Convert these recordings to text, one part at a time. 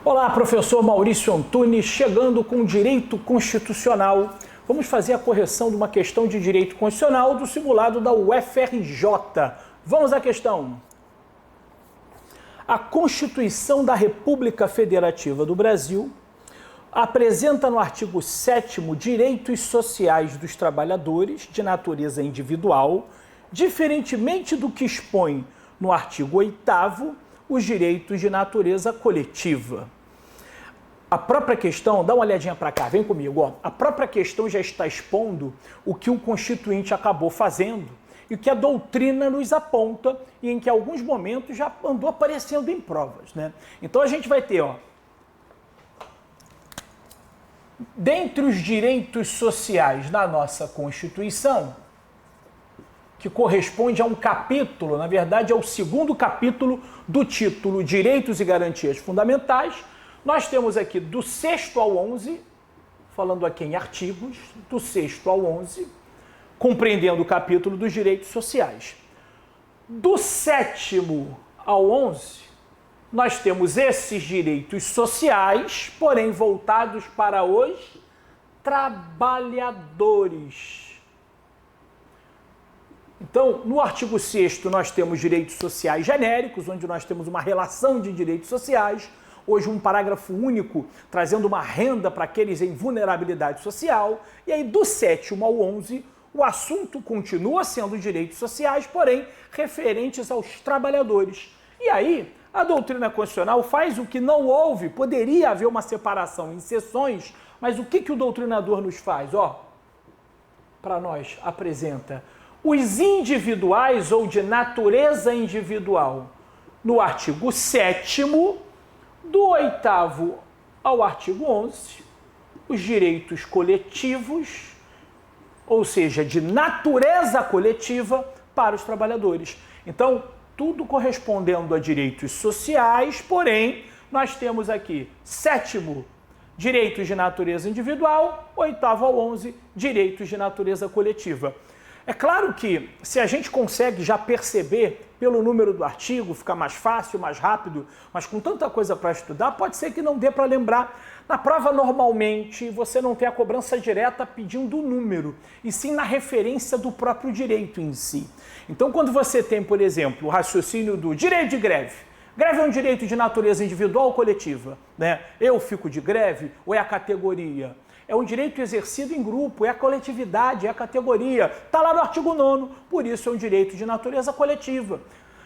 Olá, professor Maurício Antunes, chegando com direito constitucional. Vamos fazer a correção de uma questão de direito constitucional do simulado da UFRJ. Vamos à questão. A Constituição da República Federativa do Brasil apresenta no artigo 7º direitos sociais dos trabalhadores de natureza individual, diferentemente do que expõe no artigo 8º os direitos de natureza coletiva. A própria questão, dá uma olhadinha para cá, vem comigo, ó. A própria questão já está expondo o que o Constituinte acabou fazendo e o que a doutrina nos aponta e em que, em alguns momentos, já andou aparecendo em provas, né? Então, a gente vai ter, ó, dentre os direitos sociais da nossa Constituição, que corresponde a um capítulo, na verdade, é o 2º capítulo do título Direitos e Garantias Fundamentais. Nós temos aqui do 6º ao 11, falando aqui em artigos, do 6º ao 11, compreendendo o capítulo dos direitos sociais. Do 7º ao 11, nós temos esses direitos sociais, porém voltados para os trabalhadores. Então, no artigo 6º, nós temos direitos sociais genéricos, onde nós temos uma relação de direitos sociais. Hoje, um parágrafo único trazendo uma renda para aqueles em vulnerabilidade social. E aí, do 7º ao 11, o assunto continua sendo direitos sociais, porém, referentes aos trabalhadores. E aí, a doutrina constitucional faz o que não houve, poderia haver uma separação em seções, mas o que o doutrinador nos faz? Ó, para nós, apresenta os individuais ou de natureza individual, no artigo 7º, do 8º ao artigo 11, os direitos coletivos, ou seja, de natureza coletiva para os trabalhadores. Então, tudo correspondendo a direitos sociais, porém, nós temos aqui 7º, direitos de natureza individual, 8º ao 11, direitos de natureza coletiva. É claro que, se a gente consegue já perceber pelo número do artigo, fica mais fácil, mais rápido, mas com tanta coisa para estudar, pode ser que não dê para lembrar. Na prova, normalmente, você não tem a cobrança direta pedindo o número, e sim na referência do próprio direito em si. Então, quando você tem, por exemplo, o raciocínio do direito de greve, greve é um direito de natureza individual ou coletiva, né? Eu fico de greve ou é a categoria? É um direito exercido em grupo, é a coletividade, é a categoria. Está lá no artigo 9º, por isso é um direito de natureza coletiva.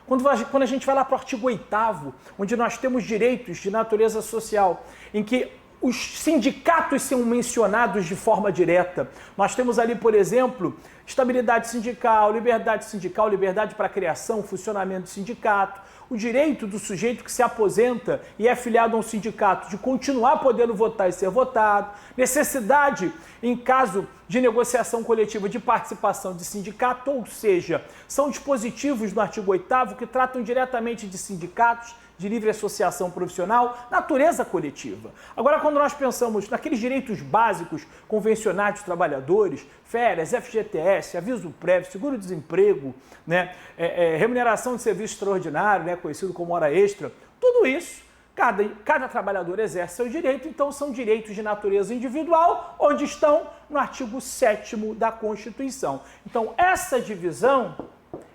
Quando a gente vai lá para o artigo 8º, onde nós temos direitos de natureza social, em que os sindicatos são mencionados de forma direta. Nós temos ali, por exemplo, estabilidade sindical, liberdade para a criação, funcionamento do sindicato, o direito do sujeito que se aposenta e é filiado a um sindicato de continuar podendo votar e ser votado, necessidade, em caso de negociação coletiva, de participação de sindicato, ou seja, são dispositivos no artigo 8º que tratam diretamente de sindicatos, de livre associação profissional, natureza coletiva. Agora, quando nós pensamos naqueles direitos básicos convencionais dos trabalhadores, férias, FGTS, aviso prévio, seguro-desemprego, né, remuneração de serviço extraordinário, né, conhecido como hora extra, tudo isso, cada trabalhador exerce seu direito, então são direitos de natureza individual, onde estão no artigo 7º da Constituição. Então, essa divisão,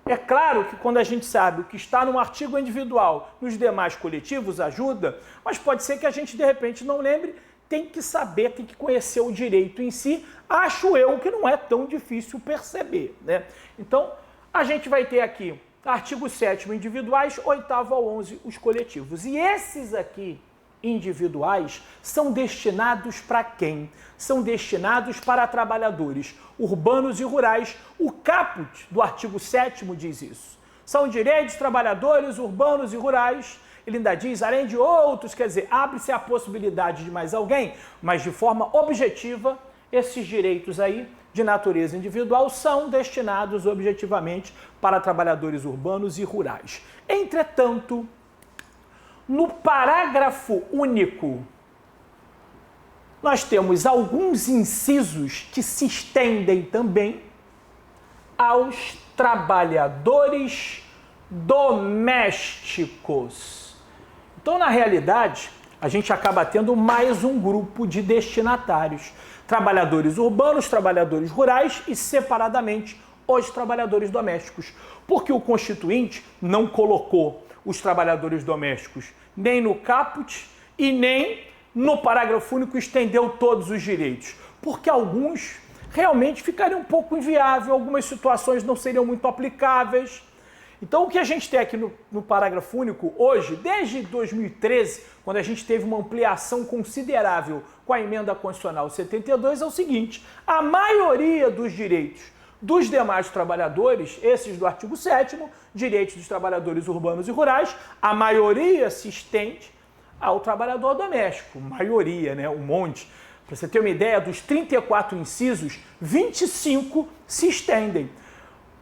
é claro que quando a gente sabe o que está no artigo individual, nos demais coletivos, ajuda, mas pode ser que a gente, de repente, não lembre, tem que saber, tem que conhecer o direito em si, acho eu que não é tão difícil perceber, né? Então, a gente vai ter aqui artigo 7º individuais, 8º ao 11 os coletivos. E esses aqui, individuais, são destinados para quem? São destinados para trabalhadores urbanos e rurais. O caput do artigo 7º diz isso. São direitos dos trabalhadores urbanos e rurais. Ele ainda diz, além de outros, quer dizer, abre-se a possibilidade de mais alguém, mas de forma objetiva, esses direitos aí, de natureza individual, são destinados objetivamente para trabalhadores urbanos e rurais. Entretanto, no parágrafo único, nós temos alguns incisos que se estendem também aos trabalhadores domésticos. Então, na realidade, a gente acaba tendo mais um grupo de destinatários. Trabalhadores urbanos, trabalhadores rurais e, separadamente, os trabalhadores domésticos. Porque o Constituinte não colocou os trabalhadores domésticos nem no caput e nem no parágrafo único estendeu todos os direitos. Porque alguns realmente ficariam um pouco inviável, algumas situações não seriam muito aplicáveis. Então, o que a gente tem aqui no parágrafo único hoje, desde 2013, quando a gente teve uma ampliação considerável com a emenda constitucional 72, é o seguinte: a maioria dos direitos dos demais trabalhadores, esses do artigo 7º, direitos dos trabalhadores urbanos e rurais, a maioria se estende ao trabalhador doméstico. Maioria, né? Um monte. Para você ter uma ideia, dos 34 incisos, 25 se estendem.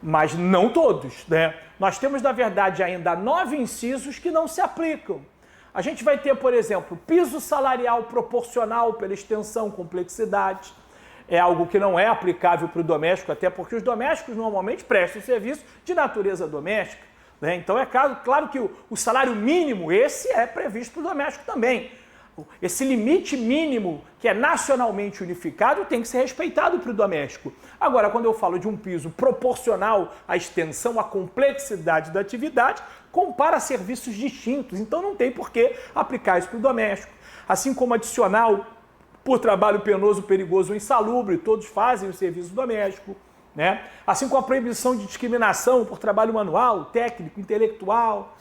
Mas não todos, né? Nós temos, na verdade, ainda 9 incisos que não se aplicam. A gente vai ter, por exemplo, piso salarial proporcional pela extensão, complexidade. É algo que não é aplicável para o doméstico, até porque os domésticos normalmente prestam serviço de natureza doméstica, né? Então é claro que o salário mínimo, esse é previsto para o doméstico também. Esse limite mínimo, que é nacionalmente unificado, tem que ser respeitado para o doméstico. Agora, quando eu falo de um piso proporcional à extensão, à complexidade da atividade, compara serviços distintos. Então não tem por que aplicar isso para o doméstico. Assim como adicional por trabalho penoso, perigoso ou insalubre, todos fazem o serviço doméstico, né? Assim como a proibição de discriminação por trabalho manual, técnico, intelectual,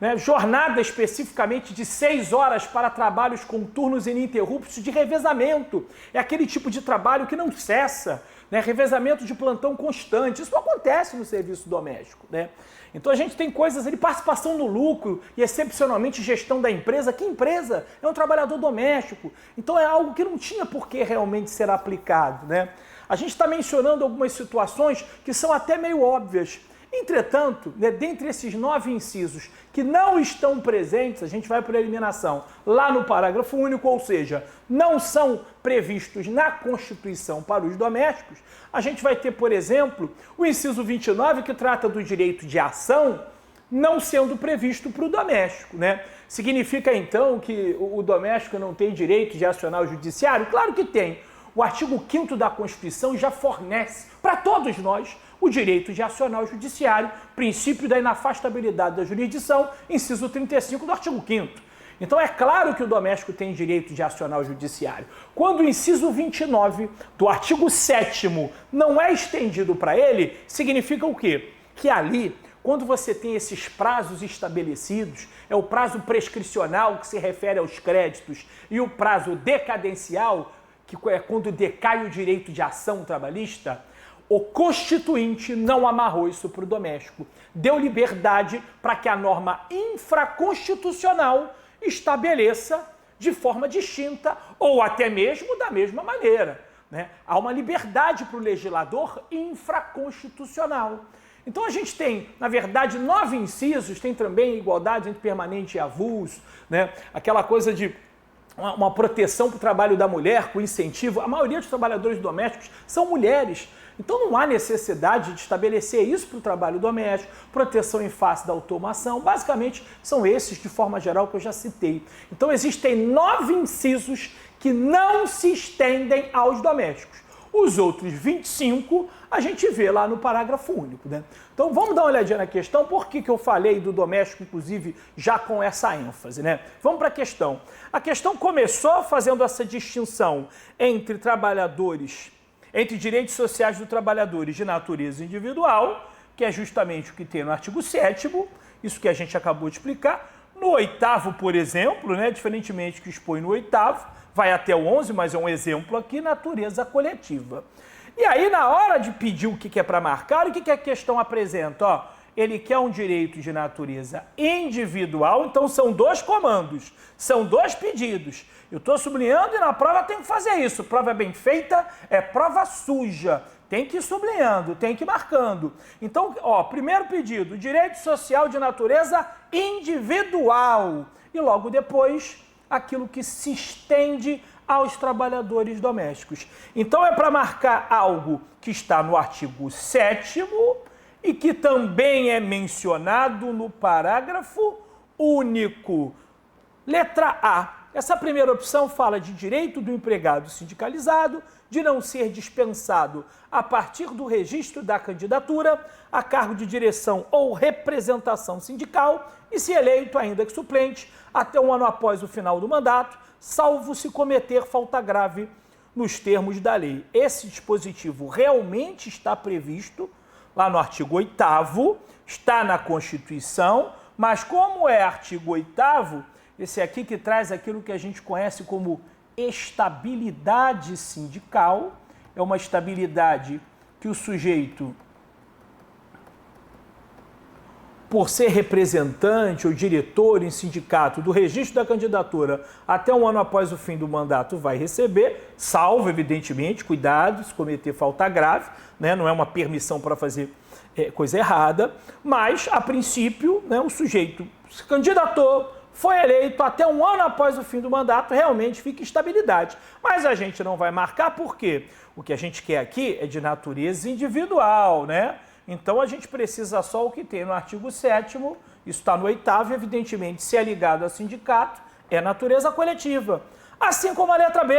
né? Jornada especificamente de 6 horas para trabalhos com turnos ininterruptos de revezamento. É aquele tipo de trabalho que não cessa, né? Revezamento de plantão constante. Isso não acontece no serviço doméstico, né? Então a gente tem coisas ali, participação no lucro e excepcionalmente gestão da empresa. Que empresa? É um trabalhador doméstico. Então é algo que não tinha por que realmente ser aplicado, né? A gente está mencionando algumas situações que são até meio óbvias. Entretanto, né, dentre esses 9 incisos que não estão presentes, a gente vai por eliminação lá no parágrafo único, ou seja, não são previstos na Constituição para os domésticos, a gente vai ter, por exemplo, o inciso 29, que trata do direito de ação, não sendo previsto para o doméstico, né? Significa, então, que o doméstico não tem direito de acionar o judiciário? Claro que tem. O artigo 5º da Constituição já fornece para todos nós o direito de acionar o judiciário, princípio da inafastabilidade da jurisdição, inciso 35 do artigo 5º. Então é claro que o doméstico tem direito de acionar o judiciário. Quando o inciso 29 do artigo 7º não é estendido para ele, significa o quê? Que ali, quando você tem esses prazos estabelecidos, é o prazo prescricional, que se refere aos créditos, e o prazo decadencial, que é quando decai o direito de ação trabalhista, o Constituinte não amarrou isso para o doméstico. Deu liberdade para que a norma infraconstitucional estabeleça de forma distinta ou até mesmo da mesma maneira, né? Há uma liberdade para o legislador infraconstitucional. Então a gente tem, na verdade, 9 incisos, tem também igualdade entre permanente e avulso, né? Aquela coisa de uma proteção para o trabalho da mulher, com incentivo. A maioria dos trabalhadores domésticos são mulheres. Então não há necessidade de estabelecer isso para o trabalho doméstico, proteção em face da automação. Basicamente são esses, de forma geral, que eu já citei. Então existem 9 incisos que não se estendem aos domésticos. Os outros 25 a gente vê lá no parágrafo único, né? Então vamos dar uma olhadinha na questão. Por que eu falei do doméstico, inclusive, já com essa ênfase, né? Vamos para a questão. A questão começou fazendo essa distinção entre trabalhadores, entre direitos sociais dos trabalhadores de natureza individual, que é justamente o que tem no artigo 7º, isso que a gente acabou de explicar. No 8º, por exemplo, né, diferentemente que expõe no 8º, vai até o 11, mas é um exemplo aqui, natureza coletiva. E aí, na hora de pedir o que é para marcar, o que a questão apresenta? Ó, ele quer um direito de natureza individual, então são 2 comandos, são 2 pedidos. Eu estou sublinhando e na prova tem que fazer isso. Prova bem feita é prova suja. Tem que ir sublinhando, tem que ir marcando. Então, ó, primeiro pedido, direito social de natureza individual. E logo depois, aquilo que se estende aos trabalhadores domésticos. Então é para marcar algo que está no artigo 7º e que também é mencionado no parágrafo único. Letra A. Essa primeira opção fala de direito do empregado sindicalizado de não ser dispensado a partir do registro da candidatura a cargo de direção ou representação sindical e, se eleito ainda que suplente, até um ano após o final do mandato, salvo se cometer falta grave nos termos da lei. Esse dispositivo realmente está previsto lá no artigo 8º, está na Constituição, mas como é artigo 8º, esse aqui que traz aquilo que a gente conhece como estabilidade sindical, é uma estabilidade que o sujeito, por ser representante ou diretor em sindicato do registro da candidatura até um ano após o fim do mandato, vai receber, salvo, evidentemente, cuidado, se cometer falta grave, né? Não é uma permissão para fazer coisa errada, mas, a princípio, né, o sujeito se candidatou, foi eleito, até um ano após o fim do mandato, realmente fica estabilidade. Mas a gente não vai marcar por quê? O que a gente quer aqui é de natureza individual, né? Então a gente precisa só o que tem no artigo 7º, isso está no 8º, evidentemente, se é ligado a sindicato, é natureza coletiva. Assim como a letra B.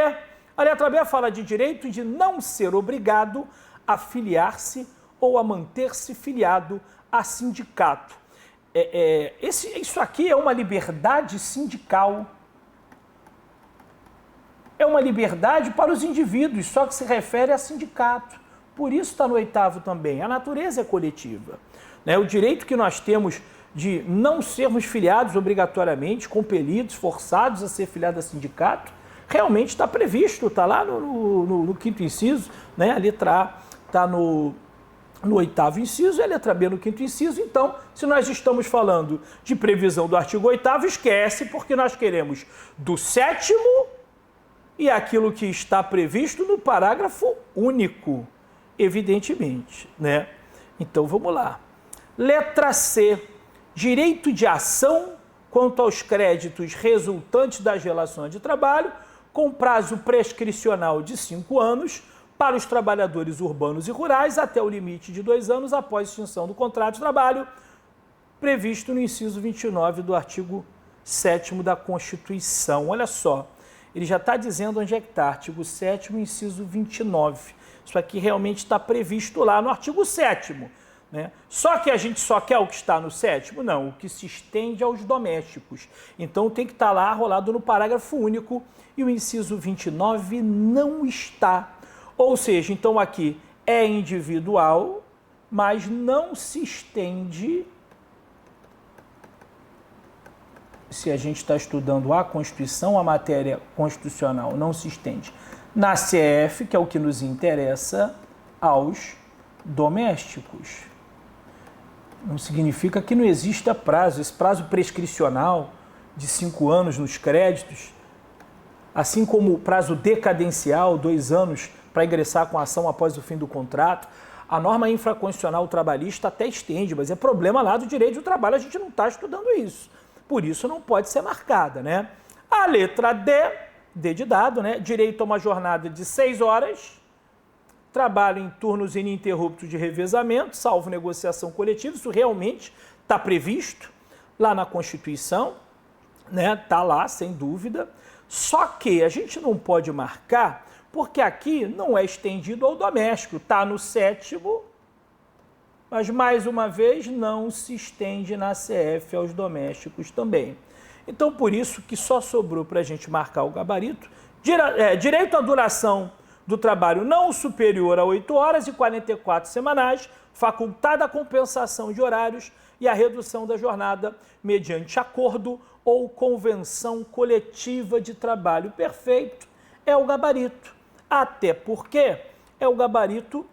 A letra B fala de direito de não ser obrigado a filiar-se ou a manter-se filiado a sindicato. Isso aqui é uma liberdade sindical. É uma liberdade para os indivíduos, só que se refere a sindicato. Por isso está no 8º também. A natureza é coletiva. Né? O direito que nós temos de não sermos filiados obrigatoriamente, compelidos, forçados a ser filiados a sindicato, realmente está previsto, está lá no 5º inciso, né? A letra A está no 8º inciso e a letra B no 5º inciso. Então, se nós estamos falando de previsão do artigo 8º, esquece, porque nós queremos do 7º e aquilo que está previsto no parágrafo único, evidentemente, né? Então, vamos lá. Letra C. Direito de ação quanto aos créditos resultantes das relações de trabalho, com prazo prescricional de 5 anos, para os trabalhadores urbanos e rurais, até o limite de 2 anos após extinção do contrato de trabalho, previsto no inciso 29 do artigo 7º da Constituição. Olha só, ele já está dizendo onde é que está, artigo 7º, inciso 29. Isso aqui realmente está previsto lá no artigo 7º. Né? Só que a gente só quer o que está no 7º? Não, o que se estende aos domésticos. Então tem que estar lá rolado no parágrafo único e o inciso 29 não está. Ou seja, então aqui é individual, mas não se estende, se a gente está estudando a Constituição, a matéria constitucional não se estende na CF, que é o que nos interessa, aos domésticos. Não significa que não exista prazo, esse prazo prescricional de 5 anos nos créditos, assim como o prazo decadencial, 2 anos, para ingressar com a ação após o fim do contrato. A norma infraconstitucional trabalhista até estende, mas é problema lá do direito do trabalho, a gente não está estudando isso. Por isso não pode ser marcada, né? A letra D, D de dado, né? Direito a uma jornada de 6 horas, trabalho em turnos ininterruptos de revezamento, salvo negociação coletiva, isso realmente está previsto lá na Constituição, né? Está lá, sem dúvida. Só que a gente não pode marcar, porque aqui não é estendido ao doméstico, está no 7º, mas, mais uma vez, não se estende na CF aos domésticos também. Então, por isso que só sobrou para a gente marcar o gabarito, direito à duração do trabalho não superior a 8 horas e 44 semanais, facultada a compensação de horários e a redução da jornada mediante acordo ou convenção coletiva de trabalho. Perfeito, é o gabarito. Até porque é o gabarito,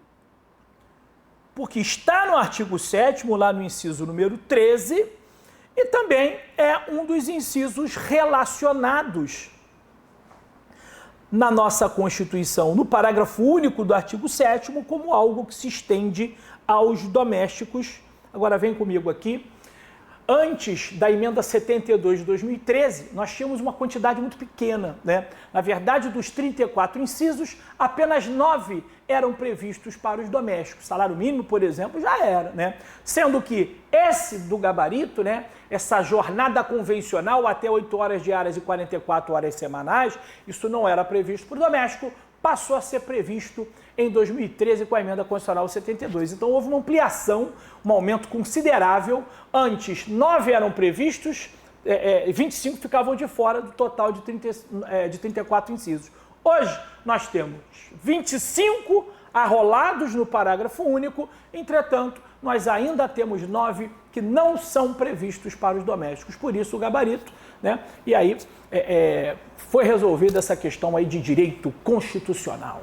porque está no artigo 7º, lá no inciso número 13, e também é um dos incisos relacionados na nossa Constituição, no parágrafo único do artigo 7º, como algo que se estende aos domésticos. Agora vem comigo aqui. Antes da emenda 72 de 2013, nós tínhamos uma quantidade muito pequena, né? Na verdade, dos 34 incisos, apenas 9 eram previstos para os domésticos. Salário mínimo, por exemplo, já era, né? Sendo que esse do gabarito, né, essa jornada convencional até 8 horas diárias e 44 horas semanais, isso não era previsto para o doméstico, passou a ser previsto em 2013 com a emenda constitucional 72. Então houve uma ampliação, um aumento considerável. Antes, 9 eram previstos, 25 ficavam de fora do total de 34 incisos. Hoje, nós temos 25 arrolados no parágrafo único, entretanto, nós ainda temos 9 que não são previstos para os domésticos, por isso o gabarito, né? E aí foi resolvida essa questão aí de direito constitucional.